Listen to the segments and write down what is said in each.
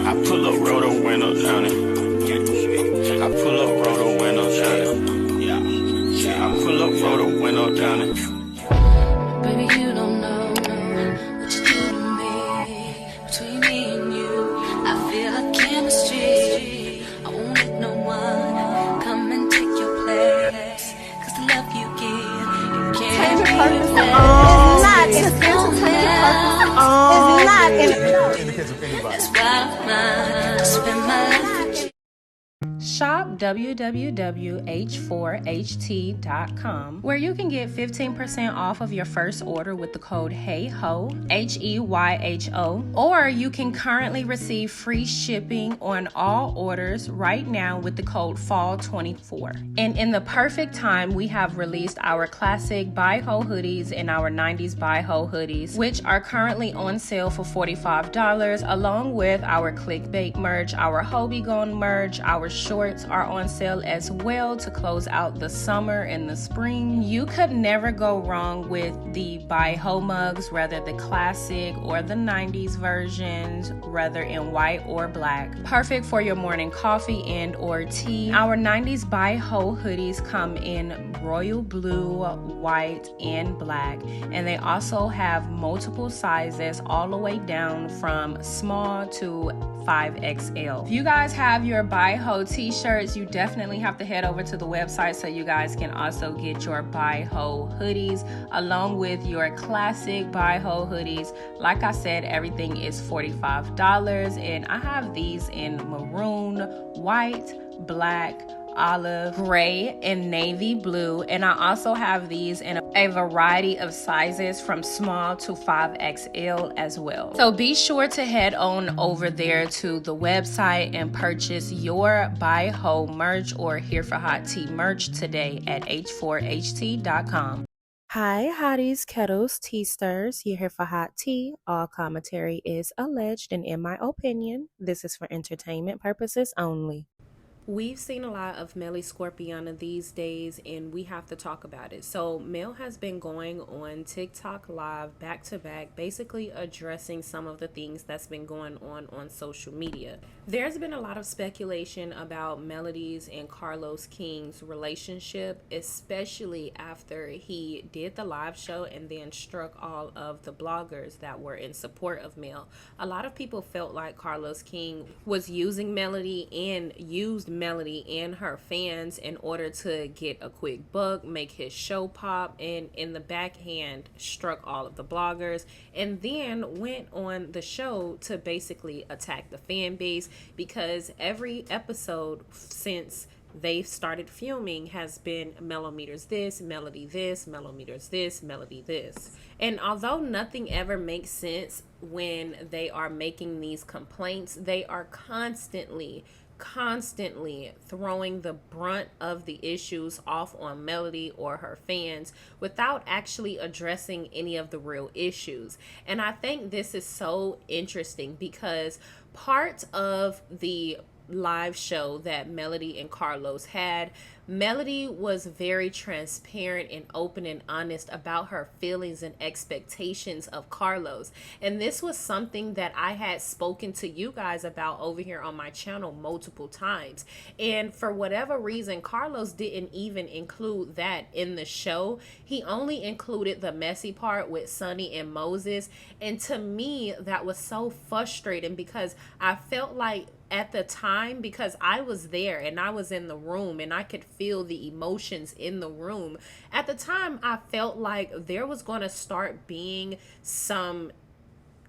I pull up, roll the windows down it. I pull up, roll the windows down it. Yeah, I pull up, roll the window down it. Baby, you don't know what you do to me. Between me and you, I feel like chemistry. I won't let no one come and take your place. Cause the love you give, you can't Purpose That's why I spend my life with you. Shop www.h4ht.com, where you can get 15% off of your first order with the code HEYHO, HEYHO, or you can currently receive free shipping on all orders right now with the code FALL24. And in the perfect time, we have released our classic By Ho hoodies and our 90s By Ho hoodies, which are currently on sale for $45, along with our clickbait merch, our Hobie Gone merch, our shorts are on sale as well to close out the summer and the spring. You could never go wrong with the By Ho mugs, whether the classic or the 90s versions, whether in white or black. Perfect for your morning coffee and or tea. Our 90s By Ho hoodies come in royal blue, white, and black, and they also have multiple sizes all the way down from small to 5XL. If you guys have your By Ho t-shirts, you definitely have to head over to the website so you guys can also get your By Ho hoodies along with your classic By Ho hoodies. Like I said, everything is $45, and I have these in maroon, white, black, olive, gray, and navy blue, and I also have these in a variety of sizes from small to 5XL as well. So be sure to head on over there to the website and purchase your By Ho merch or Here for Hot Tea merch today at H4HT.com. Hi, hotties, kettles, tea stirs. You're here for hot tea. All commentary is alleged, and in my opinion, this is for entertainment purposes only. We've seen a lot of Melly Scorpiana these days, and we have to talk about it. So Mel has been going on TikTok live back to back, basically addressing some of the things that's been going on social media. There's been a lot of speculation about Melody's and Carlos King's relationship, especially after he did the live show and then struck all of the bloggers that were in support of Mel. A lot of people felt like Carlos King was using Melody and used Melody and her fans in order to get a quick buck, make his show pop, and in the backhand struck all of the bloggers, and then went on the show to basically attack the fan base, because every episode since they've started filming has been Melometers this, Melody this, Melometers this, Melody this. And although nothing ever makes sense when they are making these complaints, they are constantly throwing the brunt of the issues off on Melody or her fans without actually addressing any of the real issues. And I think this is so interesting because part of the live show that Melody and Carlos had, Melody was very transparent and open and honest about her feelings and expectations of Carlos. And this was something that I had spoken to you guys about over here on my channel multiple times. And for whatever reason, Carlos didn't even include that in the show. He only included the messy part with Sonny and Moses. And to me, that was so frustrating because I felt like at the time, because I was there and I was in the room and I could feel the emotions in the room. At the time, I felt like there was going to start being some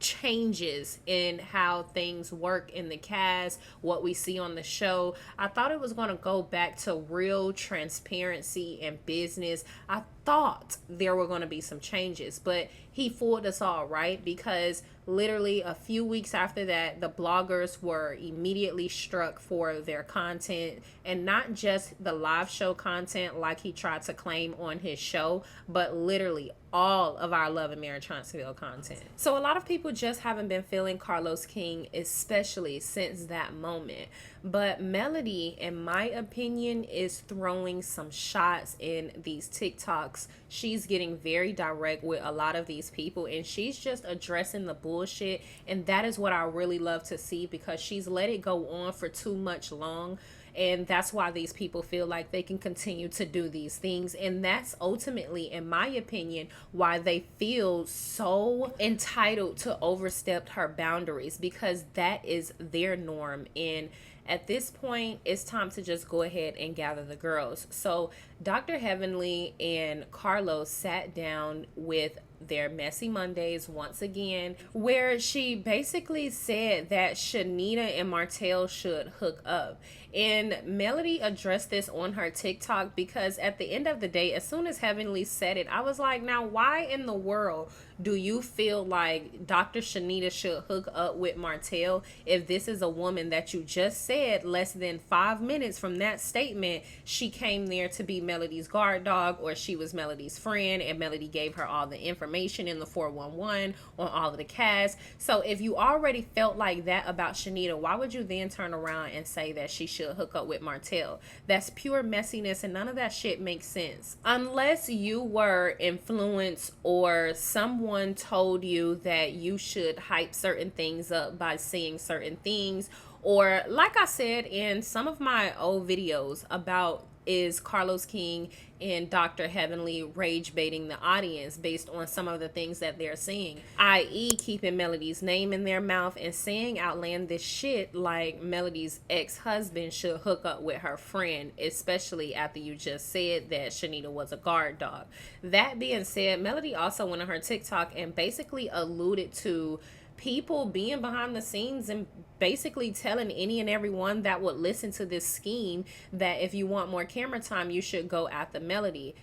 changes in how things work in the cast, what we see on the show. I thought it was going to go back to real transparency and business. I thought there were going to be some changes, but he fooled us all, right? Because literally a few weeks after that, the bloggers were immediately struck for their content, and not just the live show content like he tried to claim on his show, but literally all of our Love and Marriage Huntsville content. So a lot of people just haven't been feeling Carlos King, especially since that moment. But Melody, in my opinion, is throwing some shots in these TikToks TikToks, she's getting very direct with a lot of these people, and she's just addressing the bullshit. And that is what I really love to see, because she's let it go on for too much long. And that's why these people feel like they can continue to do these things. And that's ultimately, in my opinion, why they feel so entitled to overstep her boundaries, because that is their norm. And at this point, it's time to just go ahead and gather the girls. So Dr. Heavenly and Carlos sat down with their Messy Mondays once again, where she basically said that Shanita and Martell should hook up. And Melody addressed this on her TikTok, because at the end of the day, as soon as Heavenly said it, I was like, now why in the world do you feel like Dr. Shanita should hook up with Martell if this is a woman that you just said less than 5 minutes from that statement she came there to be Melody's guard dog, or she was Melody's friend and Melody gave her all the information in the 411 on all of the cast? So if you already felt like that about Shanita, why would you then turn around and say that she should hook up with Martell? That's pure messiness, and none of that shit makes sense. Unless you were influenced or someone told you that you should hype certain things up by saying certain things, or like I said in some of my old videos about, is Carlos King and Dr. Heavenly rage baiting the audience based on some of the things that they're saying, i.e. keeping Melody's name in their mouth and saying outlandish shit like Melody's ex-husband should hook up with her friend, especially after you just said that Shanita was a guard dog. That being said, Melody also went on her TikTok and basically alluded to people being behind the scenes and basically telling any and everyone that would listen to this scheme that if you want more camera time, you should go after Melody.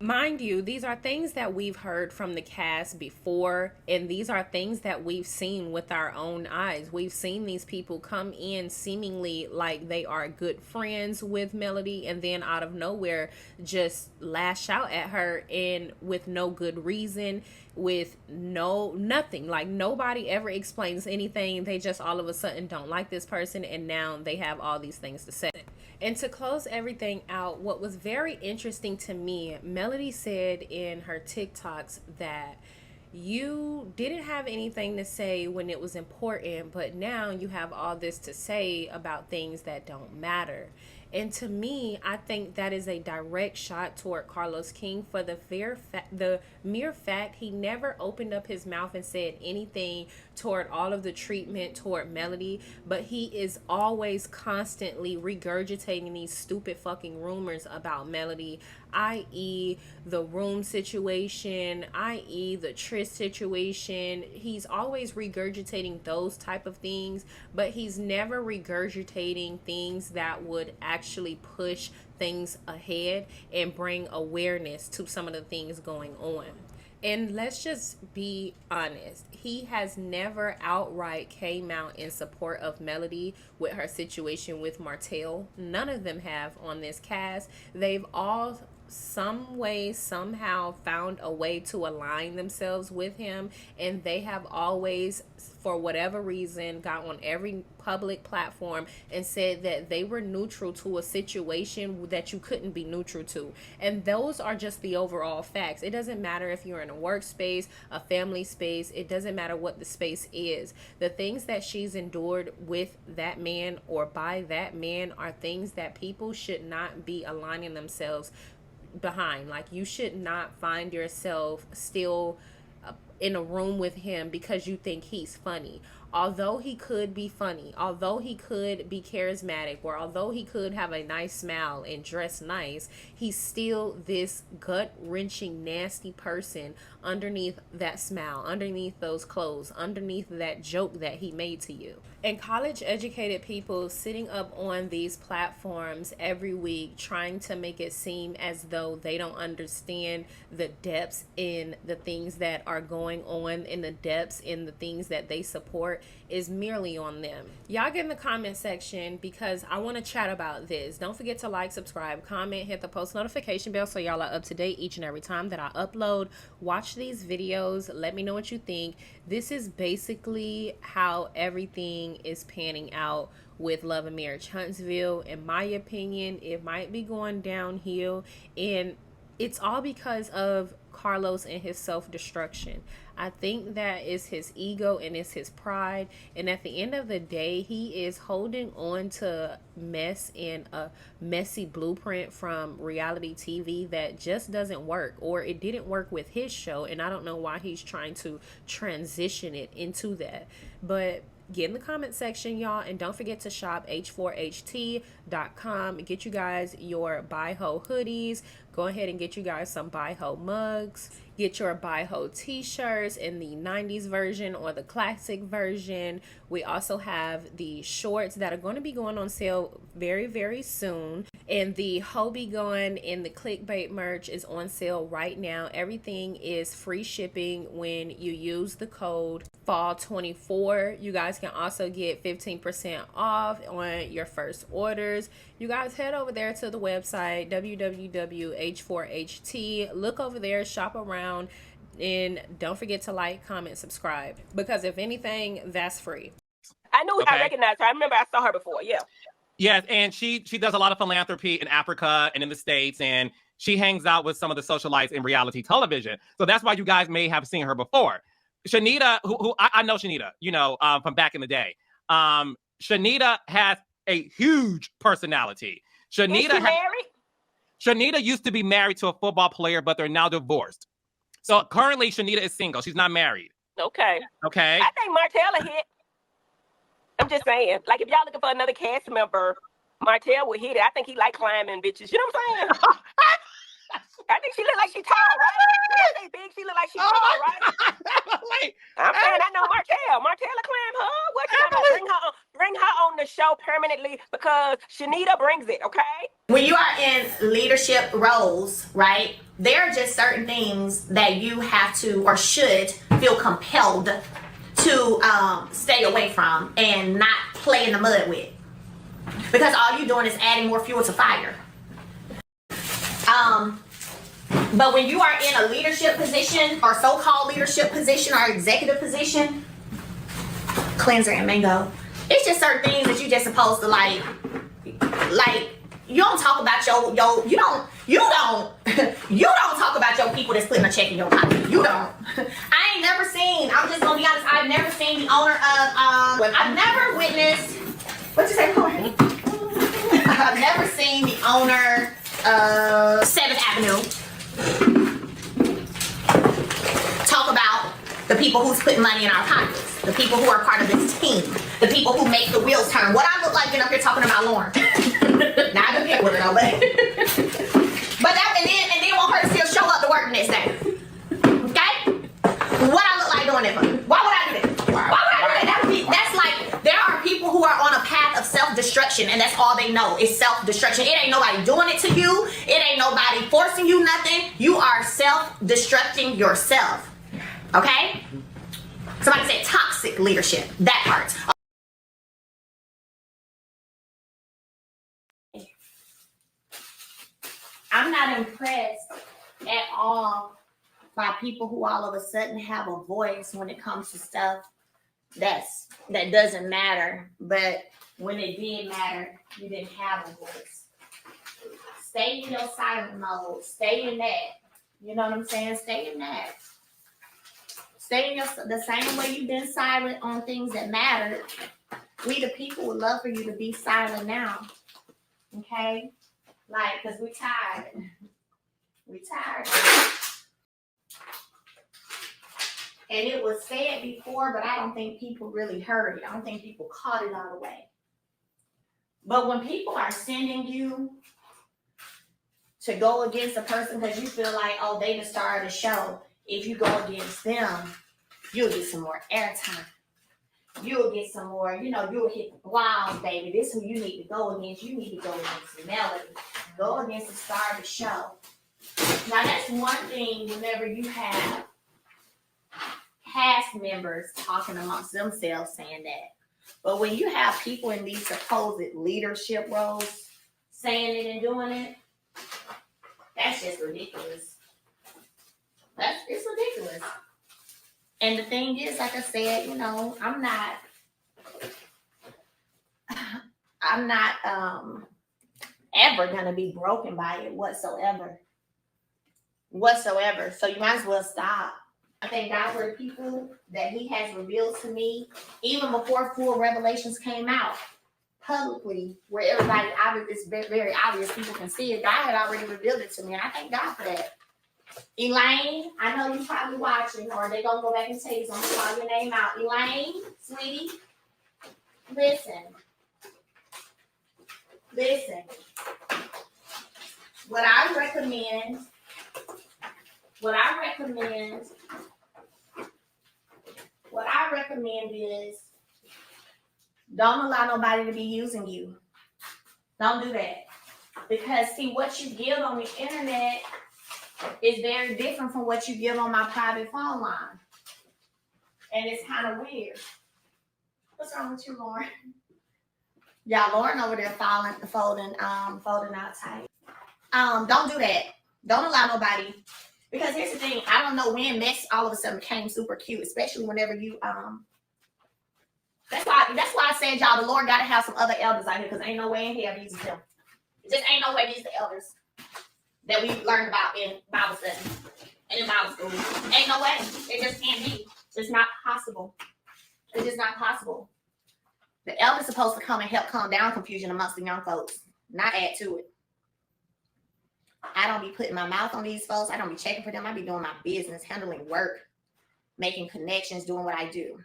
Mind you, these are things that we've heard from the cast before, and these are things that we've seen with our own eyes. We've seen these people come in seemingly like they are good friends with Melody, and then out of nowhere just lash out at her, and with no good reason, with nothing. Like, nobody ever explains anything. They just all of a sudden don't like this person, and now they have all these things to say. And to close everything out, what was very interesting to me, Melody said in her TikToks that you didn't have anything to say when it was important, but now you have all this to say about things that don't matter. And to me, I think that is a direct shot toward Carlos King, for the mere fact he never opened up his mouth and said anything toward all of the treatment toward Melody, but he is always constantly regurgitating these stupid fucking rumors about Melody, i.e. the room situation, i.e. the Tris situation. He's always regurgitating those type of things, but he's never regurgitating things that would actually push things ahead and bring awareness to some of the things going on. And let's just be honest, he has never outright came out in support of Melody with her situation with Martell. None of them have on this cast. They've all some way, somehow found a way to align themselves with him, and they have always, for whatever reason, got on every public platform and said that they were neutral to a situation that you couldn't be neutral to. And those are just the overall facts. It doesn't matter if you're in a workspace, a family space, it doesn't matter what the space is. The things that she's endured with that man or by that man are things that people should not be aligning themselves behind. Like, you should not find yourself still in a room with him because you think he's funny. Although he could be funny, although he could be charismatic, or although he could have a nice smile and dress nice, he's still this gut-wrenching, nasty person underneath that smile, underneath those clothes, underneath that joke that he made to you. And college-educated people sitting up on these platforms every week trying to make it seem as though they don't understand the depths in the things that are going on, in the depths in the things that they support, is merely on them. Y'all get in the comment section because I want to chat about this. Don't forget to like, subscribe, comment, hit the post notification bell so y'all are up to date each and every time that I upload. Watch these videos. Let me know what you think. This is basically how everything is panning out with Love and Marriage Huntsville. In my opinion, it might be going downhill, and it's all because of Carlos and his self-destruction. I think that is his ego and it's his pride. And at the end of the day, he is holding on to mess and a messy blueprint from reality TV that just doesn't work, or it didn't work with his show. And I don't know why he's trying to transition it into that. But get in the comment section, y'all, and don't forget to shop h4ht.com. Get you guys your Buy Ho hoodies. Go ahead and get you guys some Buy Ho mugs. Get your Buy Ho t-shirts in the 90s version or the classic version. We also have the shorts that are going to be going on sale very, very soon. And the Hobie Gun and the Clickbait merch is on sale right now. Everything is free shipping when you use the code FALL24. You guys can also get 15% off on your first orders. You guys head over there to the website www.h4ht. Look over there, shop around, and don't forget to like, comment, subscribe, because if anything, that's free. I knew I recognized her. I remember I saw her before. Yeah. Yes, and she does a lot of philanthropy in Africa and in the States, and she hangs out with some of the socialites in reality television. So that's why you guys may have seen her before. Shanita, who I know Shanita, from back in the day. Shanita has a huge personality. Shanita married? Shanita used to be married to a football player, but they're now divorced. So currently, Shanita is single. She's not married. Okay. I think Martella hit. I'm just saying, like, if y'all looking for another cast member, Martell would hit it. I think he like climbing bitches. You know what I'm saying? I think she look like she tall, right? When I say big, she look like she tall, right? Wait, I'm saying I know Martell. Martell climb her. What you gonna bring her on the show permanently, because Shanita brings it, okay? When you are in leadership roles, right, there are just certain things that you have to or should feel compelled to stay away from and not play in the mud with, because all you're doing is adding more fuel to fire. But when you are in a leadership position or so-called leadership position or executive position, cleanser and mango, it's just certain things that you just supposed to like you don't talk about you don't talk about your people that's putting a check in your pocket. You don't. I ain't never seen, I'm just gonna be honest, I've never seen the owner of I've never witnessed, what you say, Corey? I've never seen the owner of 7th Avenue talk about the people who's putting money in our pockets, the people who are part of this team, the people who make the wheels turn. What I look like getting up here talking about Lauren. Not gonna get with her, no, but that, and then want her to still show up to work the next day. Okay? What I look like doing that for? Why would I do that? Why would I do that? That's like, there are people who are on a path of self-destruction, and that's all they know is self-destruction. It ain't nobody doing it to you. It ain't nobody forcing you nothing. You are self-destructing yourself. Okay? Somebody said toxic leadership. That part. I'm not impressed at all by people who all of a sudden have a voice when it comes to stuff that doesn't matter. But when it did matter, you didn't have a voice. Stay in your silent mode. Stay in that. You know what I'm saying? Stay in that. Stay in the same way you've been silent on things that matter. We the people would love for you to be silent now. Okay? Like, because we're tired. We're tired. And it was said before, but I don't think people really heard it. I don't think people caught it all the way. But when people are sending you to go against a person because you feel like, oh, they the star of the show, if you go against them, you'll get some more airtime. You'll get some more, you'll hit the blogs, baby. This is who you need to go against. You need to go against Melody. Go against the star of the show. Now, that's one thing whenever you have cast members talking amongst themselves saying that. But when you have people in these supposed leadership roles saying it and doing it, that's just ridiculous. It's ridiculous. And the thing is, like I said, I'm not ever gonna be broken by it whatsoever. whatsoever. So you might as well stop. I thank God for the people that he has revealed to me, even before full revelations came out publicly, where everybody, it's very, very obvious, people can see it. God had already revealed it to me, and I thank God for that. Elaine, I know you're probably watching, or they're going to go back and tell you, so I'm going to call your name out. Elaine, sweetie, listen. What I recommend is don't allow nobody to be using you. Don't do that. Because see, what you give on the internet is very different from what you give on my private phone line. And it's kind of weird. What's wrong with you, Lauren? Yeah, Lauren over there folding out tight. Don't do that. Don't allow nobody. Because here's the thing, I don't know when Mess all of a sudden became super cute, especially whenever you that's why I said, y'all, the Lord gotta have some other elders out here, because ain't no way in hell these are them. It just ain't no way these are the elders that we learned about in Bible study and in Bible school. Ain't no way. It just can't be. It's not possible. It's just not possible. The elders supposed to come and help calm down confusion amongst the young folks, not add to it. I don't be putting my mouth on these folks. I don't be checking for them. I be doing my business, handling work, making connections, doing what I do.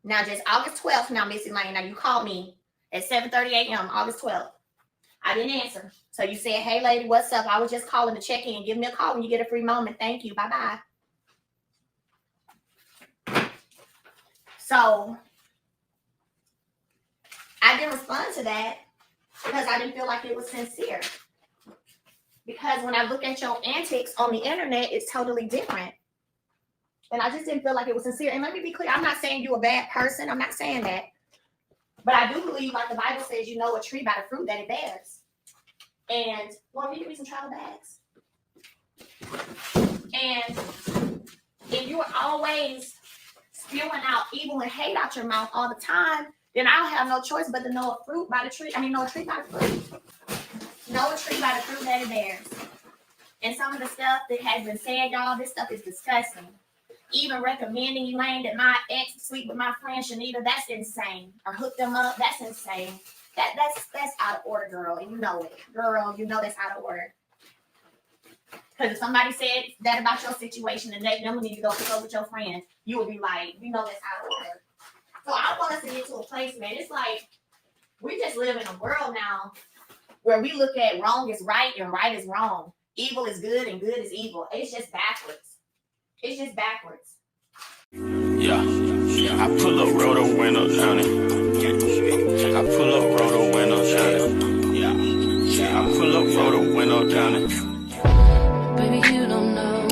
Now, just August 12th, now, Miss Elaine, now you called me at 7:30 a.m., August 12th. I didn't answer. So you said, hey, lady, what's up? I was just calling to check in. Give me a call when you get a free moment. Thank you. Bye-bye. So I didn't respond to that because I didn't feel like it was sincere. Because when I look at your antics on the internet, it's totally different. And I just didn't feel like it was sincere. And let me be clear, I'm not saying you're a bad person. I'm not saying that. But I do believe, like the Bible says, you know a tree by the fruit that it bears. And, well, you give me some travel bags. And if you are always spewing out evil and hate out your mouth all the time, then I'll have no choice but to know a fruit by the tree. Know a tree by the fruit. Know a tree by the fruit that it bears. And some of the stuff that has been said, y'all, this stuff is disgusting. Even recommending Elaine that my ex sleep with my friend Shanita, that's insane. Or hook them up, that's insane. That's out of order, girl, and you know it. Girl, you know that's out of order. Because if somebody said that about your situation and they need to go hook up with your friend, you would be like, you know that's out of order. So I want us to get to a place, man. It's like we just live in a world now where we look at wrong is right and right is wrong. Evil is good and good is evil. It's just backwards. It's just backwards. Yeah. I pull up, roll the window down it. I pull up, roll the window down it. Yeah. I pull up, roll the window down it. Baby, you don't know